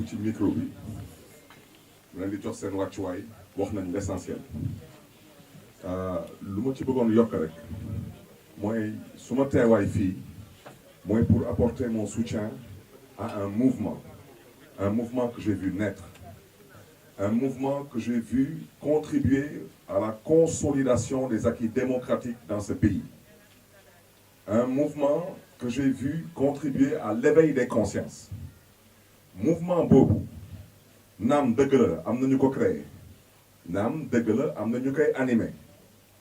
ci micro bi mu leen di jox seen wàccuwaay wax nañ l'essentiel lu ma ci bëggoon yokk rek mooy su ma teewaay fii mooy pour apporter mon soutien à un mouvement que j'ai vu naître, un mouvement que j'ai vu contribuer à la consolidation des acquis démocratiques dans ce pays, un mouvement que j'ai vu contribuer à l'éveil des consciences. Mouvement boobu naam dëgg la am na ñu ko créé naam dëgg la am na ñu koy animé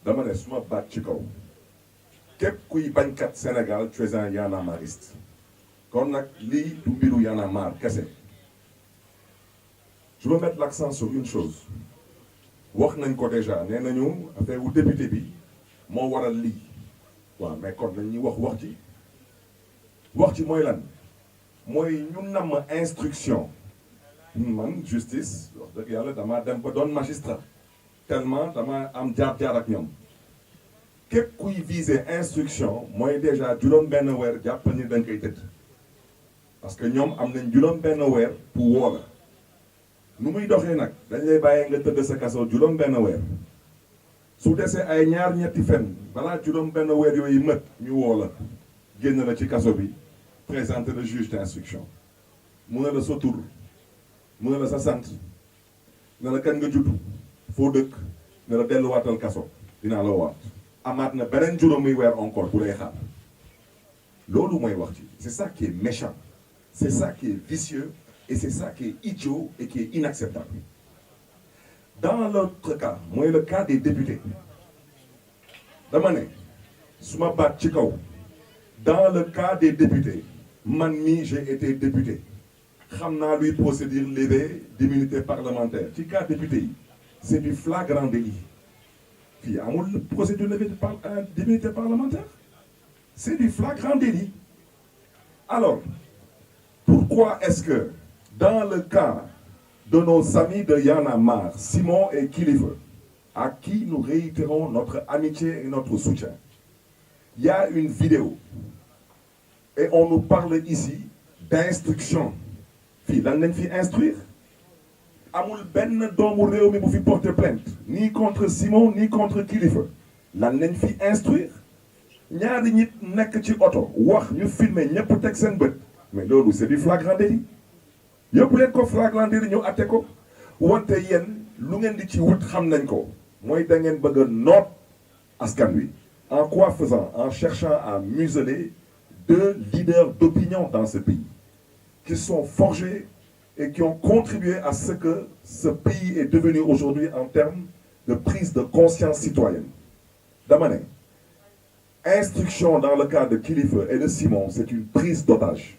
dama ne suma baat ci kaw képp kuy bañkat Sénégal tu es un Y'en a marriste kon nag lii du mbiru Y'en a marre kese. Je veux mettre l'accent sur une chose wax nañ ko déjà nee nañu affaire wu député bi moo waral lii waaw mais kon nañuy wax ci mooy lan mooy ñu namm instruction man justice wax dëgg yàlla damaa dem ba doon magistrat tellement dama am jaar-jaar ak ñoom képp kuy viser instruction mooy déjà juróom benn weer jàpp ni da nga koy tëdd parce que ñoom am nañ juróom benn weer pour woo la nu muy doxee nag dañ lay bàyyee nga tëdd sa kaso juróom benn weer su desee ay ñaar ñetti fen balaa juróom benn weer yooyu mët ñu woo la génn la ci kaso bi présenter le juge d'instruction mu ne la sa tur mu ne la sa sant ne la kan nga juddu foo dëkk ne la delluwaatal kaso dinaa la waat amaat na beneen juróomi weer encore bu lay xaar loolu mooy wax ci c'est ça qui est méchant c'est ça qui est vicieux et c'est ça qui est idiot et qui est inacceptable. Dans l'autre cas mooy le cas des députés dama ne su ma baat ci kaw dans le cas des députés man mii j'ai été député xam naa luy procédure levée d'immunité parlementaire ci cas député yi c'est du flagrant délit fii amul procédure levée d'immunité parlementaire c'est du flagrant délit. Alors pourquoi est-ce que dans le cas de nos amis de Y'en a marre, Simon et Kilifeu, à qui nous réitérons notre amitié et notre soutien, il y a une vidéo et on nous parle ici d'instruction. Fii lan lañ fi instruire amul benn doomu réew mi bu fi porter plainte ni contre Simon ni contre Kilifeu lan lañ fi instruire ñaari nit nekk ci oto wax ñu filmer ñëpp teg seen bët mais loolu c'est du flagrant délit yëpp leen ko flagrant délit ñu atte ko wante yéen lu ngeen di ci wut xam nañ ko mooy da ngeen bëgg a noot askan wi en quoi faisant en cherchant à museler deux leaders d'opinion dans ce pays qui sont forgés et qui ont contribué à ce que ce pays est devenu aujourd'hui en termes de prise de conscience citoyenne. Dama ne instruction dans le cas de Kilifeu et de Simon, c'est une prise d'otage.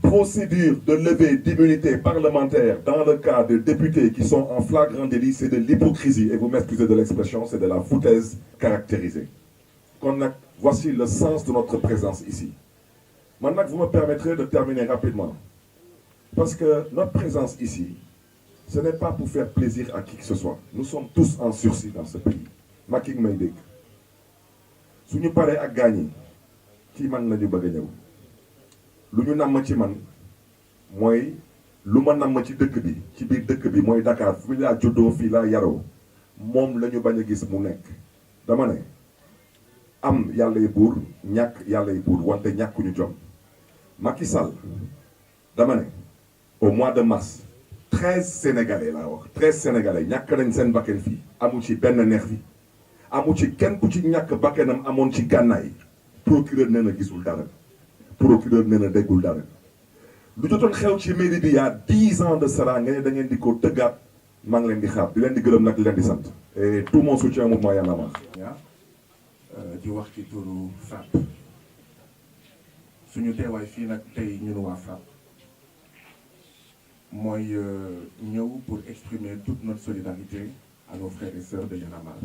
Procédure de levée d'immunité parlementaire dans le cas de députés qui sont en flagrant délit, c'est de l'hypocrisie, et vous m'excusez de l'expression, c'est de la foutaise caractérisée. Kon nag, voici le sens de notre présence ici. Maintenant, vous me permettrez de terminer rapidement. Parce que notre présence ici, ce n'est pas pour faire plaisir à qui que ce soit. Nous sommes tous en sursis dans ce pays. Macky may dégg su ñu paree ak gaañi ci man la ñu bëgg a ñëw lu ñu namm ci man mooy lu ma namm ci dëkk bi ci biir dëkk bi mooy Dakar fii laa juddoo fii laa yaroo moom la ñu bañ a gis mu nekk. dama ne am yàlla yi buur ñàkk yàlla yi buur wante ñàkkuñu jom. Macky Sall dama ne au mois de mars 13 Sénégalais laa wax 13 Sénégalais ñàkk nañ seen bakkan fii amu ci benn neex fi amu ci kenn ku ci ñàkk bakkanam amoon ci gànnaay procureur nee na gisul dara procureur nee na déggul dara lu jotoon xew ci mairie bi y a 10 ans de cela nga ne da ngeen di ko tëggaat maa ngi leen di xaar di leen di gërëm nag di leen di sant et tout mon soutien au mouvement Y'en a marre. di wax ci turu FRAPP suñu teewaay fii nag tey ñun waa FRAPP mooy ñëw pour exprimer toute notre solidarité à nos frères et sœurs de Y'en a marre.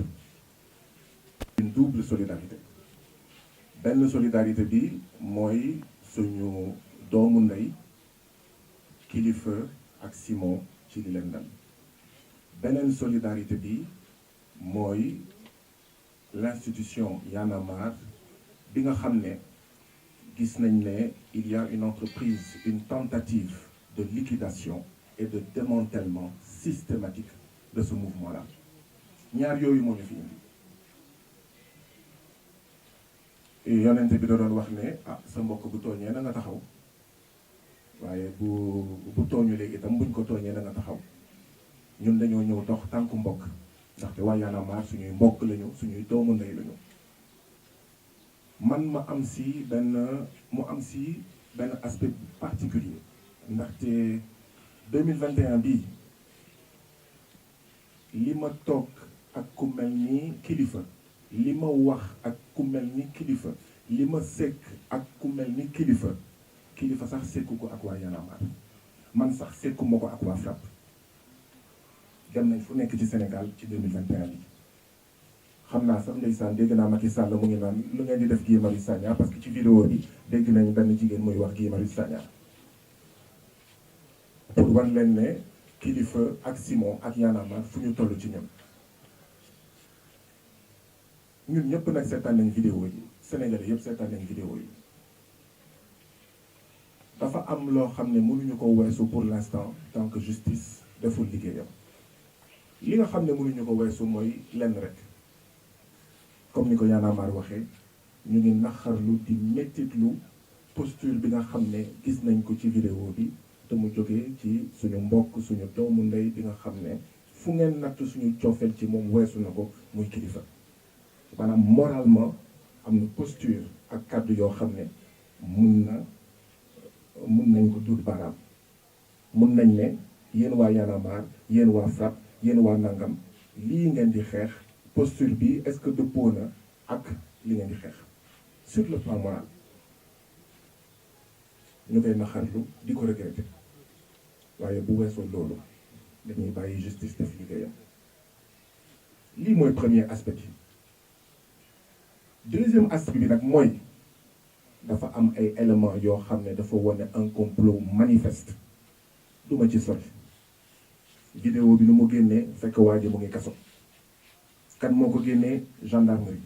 Une double solidarité benn solidarité bi mooy suñu doomu ndey Kilifeu ak Simon ci li leen dal beneen solidarité bi mooy l'institution Y'en a marre bi nga xam ne gis nañ ne il y a une entreprise une tentative de liquidation et de démantèlement systématique de ce mouvement-là ñaar yooyu moo ñu fi indi yonente bi da doon wax ne ah sa mbokk bu tooñee na nga taxaw waaye bu tooñulee itam buñ ko tooñee na nga taxaw ñun dañoo ñëw dox tànku mbokk ndaxte waa Y'en a marre suñuy mbokk lañu suñuy doomu ndey lañu man ma am si benn aspect particulier ndaxte 2021 bii li ma toog ak ku mel ni kilifa li ma wax ak ku mel ni kilifa li ma sekk ak ku mel ni kilifa sax sekku ko ak waa Y'en a marre man sax sekkuma ko ak waa FRAPP dem nañ fu nekk ci Sénégal ci 2021 bi xam naa sax ndeysaan dégg naa Macky Sall mu ngi naan lu ngeen di def Guy Marius Sagna parce que ci vidéo bi dégg nañ benn jigéen muy wax Guy Marius Sagna pour wan leen ne kilifa ak Simon ak Y'en a marre fu ñu toll ci ñun ñëpp nag seetaan nañ vidéo yi Sénégalais yëpp seetaan nañ vidéo yi dafa am loo xam ne mënuñu ko weesu pour l'instant tant que justice deful liggéeyam li nga xam ne mënuñu ko weesu mooy lenn rek comme ni ko Y'en a marre waxee ñu ngi naxarlu di mettitlu posture bi nga xam ne gis nañ ko ci vidéo bi te mu jógee ci suñu mbokk suñu doomu ndey bi nga xam ne fu ngeen natt suñu coofeel ci moom weesu na ko muy kilifa maanaam moralement am na posture ak kàddu yoo xam ne mun nañ ko duut baaraam mun nañ ne yéen waa Y'en a marre yéen waa FRAPP yéen waa nangam lii ngeen di xeex posture bi est-ce que dëppoo na ak li ngeen di xeex sur le plan moral ñu koy naxarlu di ko regretter waaye bu weesoo loolu dañuy bàyyi justice def liggéeyam lii mooy premier aspect bi deuxième aspect bi nag mooy dafa am ay éléments yoo xam ne dafa wane un complot manifeste duma ci sori vidéo bi nu mu génnee fekk waa ji mu ngi kaso kan moo ko génnee gendarmerie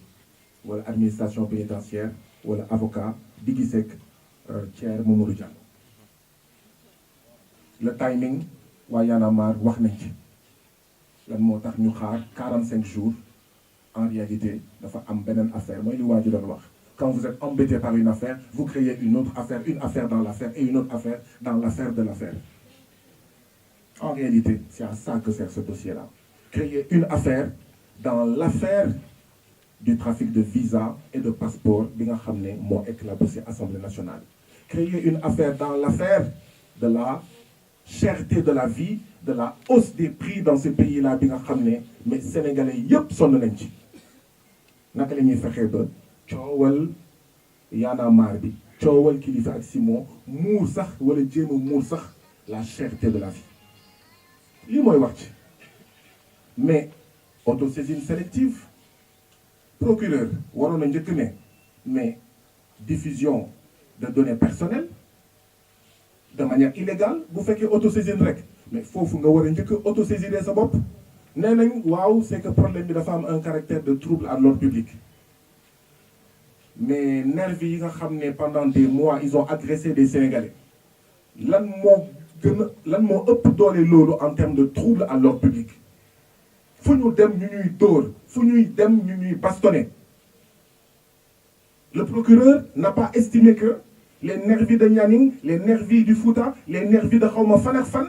wala administration pénitentiaire wala avocat di giseek Thierry Mamadou Diallo le timing waa Y'en a marre wax nañ ci lan moo tax ñu xaar 45 jours en réalité dafa am beneen affaire mooy li waa ji doon wax quand vous êtes embêté par une affaire vous créez une autre affaire une affaire dans l'affaire et une autre affaire dans l'affaire de l'affaire en réalité c'est à ça que sert ce dossier-là créer une affaire dans l'affaire du trafic de visa et de passeport bi nga xam ne moo éclaboussé Assemblée nationale créer une affaire dans l'affaire de la cherté de la vie de la hausse des prix dans ce pays-là bi nga xam ne mais sénégalais yëpp sonn nañ ci naka la ñuy fexee ba coowal Y'en a marre bi coowal kilifa ak Simon muur sax wala jéem a muur sax la cherté de la vie lii mooy wax ci mais autosaisine sélective procureur waroon na njëkk ne mais diffusion de données personnelles de manière illégale bu fekkee autosaisine rek mais foofu nga war a njëkk autosaisiner sa bopp nee nañ waaw c'est que problème bi dafa am un caractère de trouble à l'ordre public mais nervis yi nga xam ne pendant des mois ils ont agressé des Sénégalais lan moo ëpp doole loolu en termes de trouble à l'ordre public fu ñu dem ñu ñuy dóor fu ñuy dem ñu ñuy bastonner le procureur n'a pas estimé que les nervis de Nianing les nervis du Fouta les nervis de xawma fan ak fan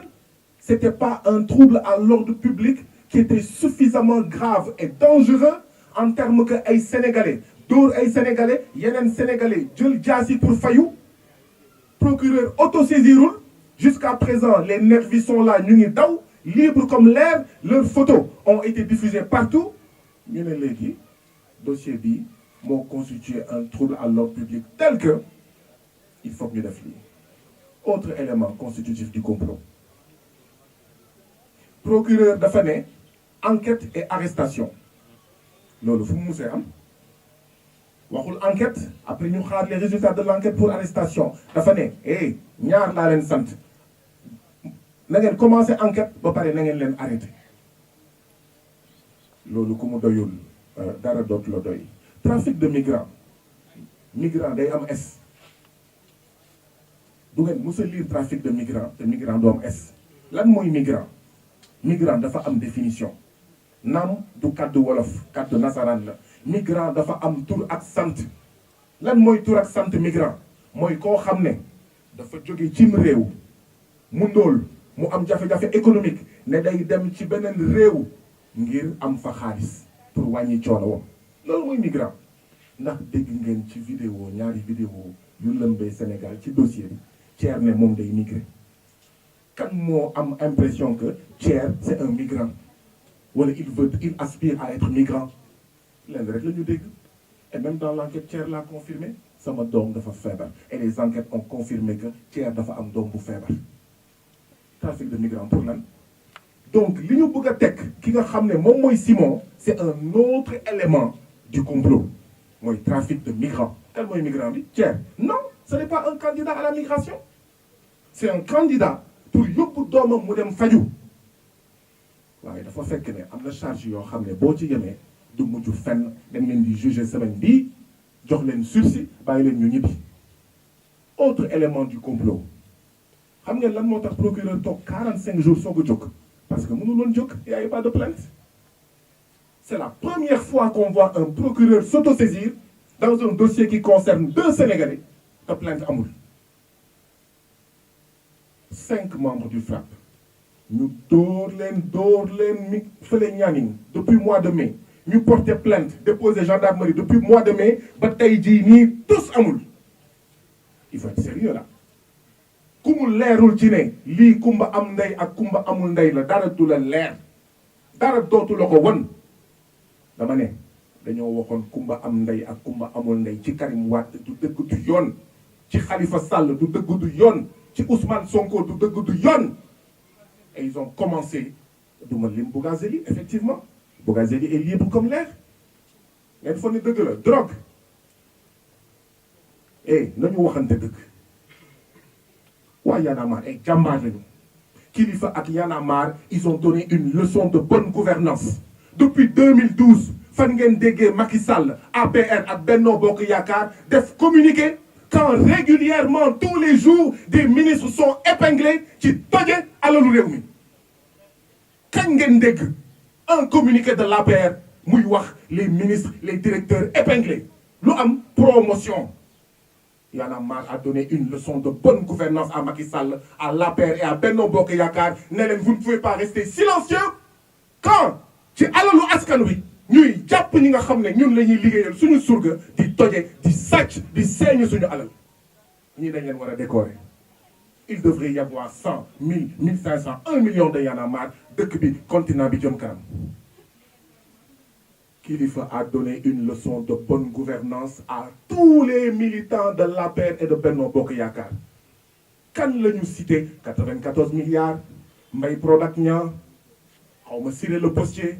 c'était pas un trouble à l'ordre public qui était suffisamment grave et dangereux en termes que ay Sénégalais dóor ay Sénégalais yeneen Sénégalais jël jaasi pour fayu procureur autosaisirul jusqu'à présent les nervis sont là ñu ngi daw libres comme l'air leurs photos ont été diffusées partout ñu ne léegi dossier bi moo constitué un trouble à l'ordre public tel que il faut que ñu def lii autre élément constitutif du complot procureur dafa ne enquête et arrestation loolu fu mu musee am waxul enquête après ñu xaar les résultats de l'enquête pour arrestation dafa ne ñaar laa leen sant na ngeen commencé enquête ba pare na ngeen leen arrêté loolu ku mu doyul dara dootu la doy trafic de migrants day am du ngeen mës a lire trafic de migrants te migrant du am S. lan mooy migrant migrant dafa am définition naam du kàddu wolof kàddu nasaraan la migrant dafa am tur ak sant lan mooy tur ak sant migrant mooy koo xam ne dafa jóge cim réew mu ndóol mu am jafe-jafe économique ne day dem ci beneen réew ngir am fa xaalis pour wàññi coono wam loolu mooy migrant ndax dégg ngeen ci vidéo ñaari vidéo yu lëmbee Sénégal ci dossier bi Thier ne moom day migré kan moo am impression que Thier c'est un migrant wala il aspire à être migrant lenn rek la ñu dégg et même dans l'enquête Thier l'a confirmé sama doom dafa feebar et les enquêtes ont confirmé que Thier dafa am doom bu feebar trafic de migrants pour lan donc li ñu bëgg a teg ki nga xam ne moom mooy Simon c'est un autre élément du complot mooy trafic de migrants kan mooy migrant bi Thier non ce n'est pas un candidat à la migration c'est un candidat pour yóbbu doomam mu dem faju waaye dafa fekk ne am na charge yoo xam ne boo ci yemee du mujj fenn dañ leen di juger semaine bii jox leen sursis bàyyi leen ñu ñibbi autre élément du complot xam ngeen lan moo tax procureur toog 45 jours soog a jóg parce que mënu loon jóg y avait pas de plainte c'est la première fois qu'on voit un procureur s'autosaisir dans un dossier qui concerne 2 Sénégalais te plainte amul 5 membres du FRAPP ñu dóor leen mi fële Nianing depuis mois de mai ñu porté plainte déposé gendarmerie depuis mois de mai ba tey jii nii tous amul il faut être sérieux là ku mu leerul ci ne lii kumba am ndey ak kumba amul ndey la dara du la leer dara dootu la ko won dama ne dañoo waxoon kumba am ndey ak kumba amul ndey ci Karim Wade du dëgg du yoon ci Khalifa Sall du dëgg du yoon ci Ousmane Sonko du dëgg du yoon et ils ont commencé duma lim Bougazeli effectivement Bougazeli est libre comme l'air ngeen foog ni dëgg la drogue nañu waxante dëgg waa Y'en a marre ay jàmbaar lañu Kilifeu ak Y'en a marre ils ont donné une leçon de bonne gouvernance depuis 2012 fan ngeen déggee Macky Sall APR ak Benno Bokk Yaakaar def communiqué quand régulièrement tous les jours des ministres sont épinglés ci toje alalu réew mi kañ ngeen dégg un communiqué de l'APR muy wax les ministres les directeurs épinglés lu am promotion Y'en a marre a donné une leçon de bonne gouvernance à Macky Sall à l'APR et à Benno Bokk Yaakaar ne leen vous ne pouvez pas rester silencieux quand ci alalu askan wi ñuy jàpp ñi nga xam ne ñun la ñuy liggéeyal suñu surga di toje di sàcc di seeñu suñu alal ñii dañ leen war a décorer il devrait y avoir 100 1000 1500 1 million de Y'en a marre dëkk bi continent bi jëm kanam Kilifeu a donné une leçon de bonne gouvernance à tous les militants de l'APR et de Benno Bokk Yaakaar kan la ñu cité 94 milliards Mbaye Prodac Niang xawma Ciré Le Postier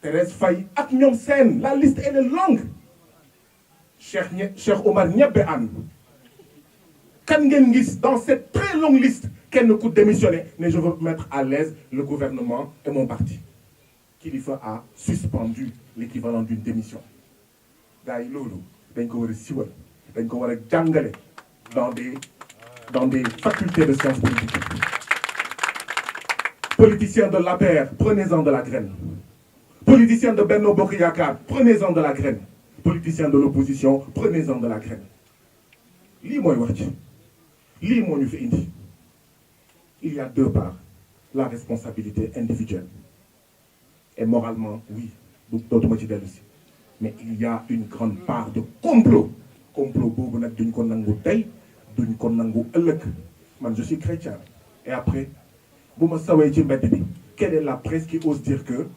Thérèse Faye ak ñoom seen la liste elle est longue Cheikh Omar Niébé Anne kan ngeen gis dans cette très longue liste kenn ku démissionné ne je veux mettre à l'aise le gouvernement et mon parti Kilifeu a suspendu l'équivalent d'une démission gars yi loolu dañ ko war a siwal dañ ko war a jàngale dans des facultés de sciences politiques politiciens de l'APR prenez-en de la graine politiciens de Benno Bokk Yaakaar prenez-en de la graine politiciens de l'opposition prenez-en de la graine lii mooy wax ci lii moo ñu fi indi il y a 2 parts la responsabilité individuelle et moralement oui dootuma ci dellu si mais il y a une grande part de complot boobu nag duñ ko nangu tey duñ ko nangu ëllëg man je suis chrétien et après bu ma sawee ci mbedd bi quelle est la presse qui ose dire que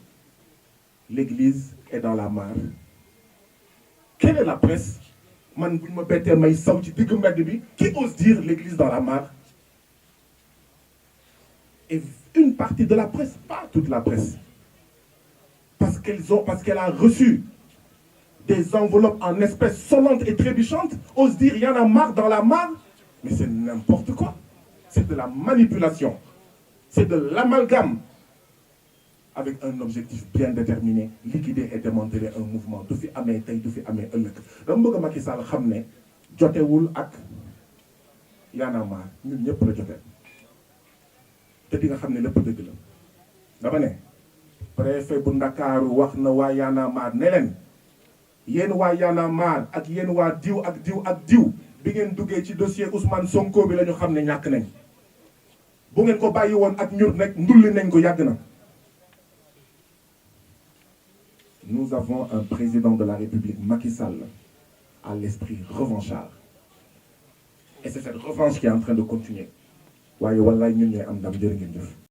l'église est dans la mare quelle est la presse man bu ñu ma bettee may saw ci digg mbedd bi qui ose dire l'église dans la mare et une partie de la presse pas toute la presse parce qu'elle a reçu des enveloppes en espèces sonnantes et trébuchantes ose dire Y'en a marre dans la mare mais c'est n'importe quoi c'est de la manipulation c'est de l'amalgame avec un objectif bien déterminé liquider et démanteler un mouvement du fi amee tey du fi amee ëllëg dama bëgg Macky Sall xam ne jotewul ak Y'en a marre ñun ñëpp la jotee te di nga xam ne lépp dëgg la dama ne préfet bu Ndakaaru wax na waa Y'en a marre ne leen yéen waa Y'en a marre ak yéen waa diw ak diw ak diw bi ngeen duggee ci dossier Ousmane Sonko bi la ñu xam ne ñàkk nañ bu ngeen ko bàyyi woon ak ñur rek ndulli nañ ko yàgg na. Nous avons un président de la République, Macky Sall, à l'esprit revanchard. Et c'est cette revanche qui est en train de continuer. waaye wallaay ñun ñooy am ndam jërë ngeen jëf.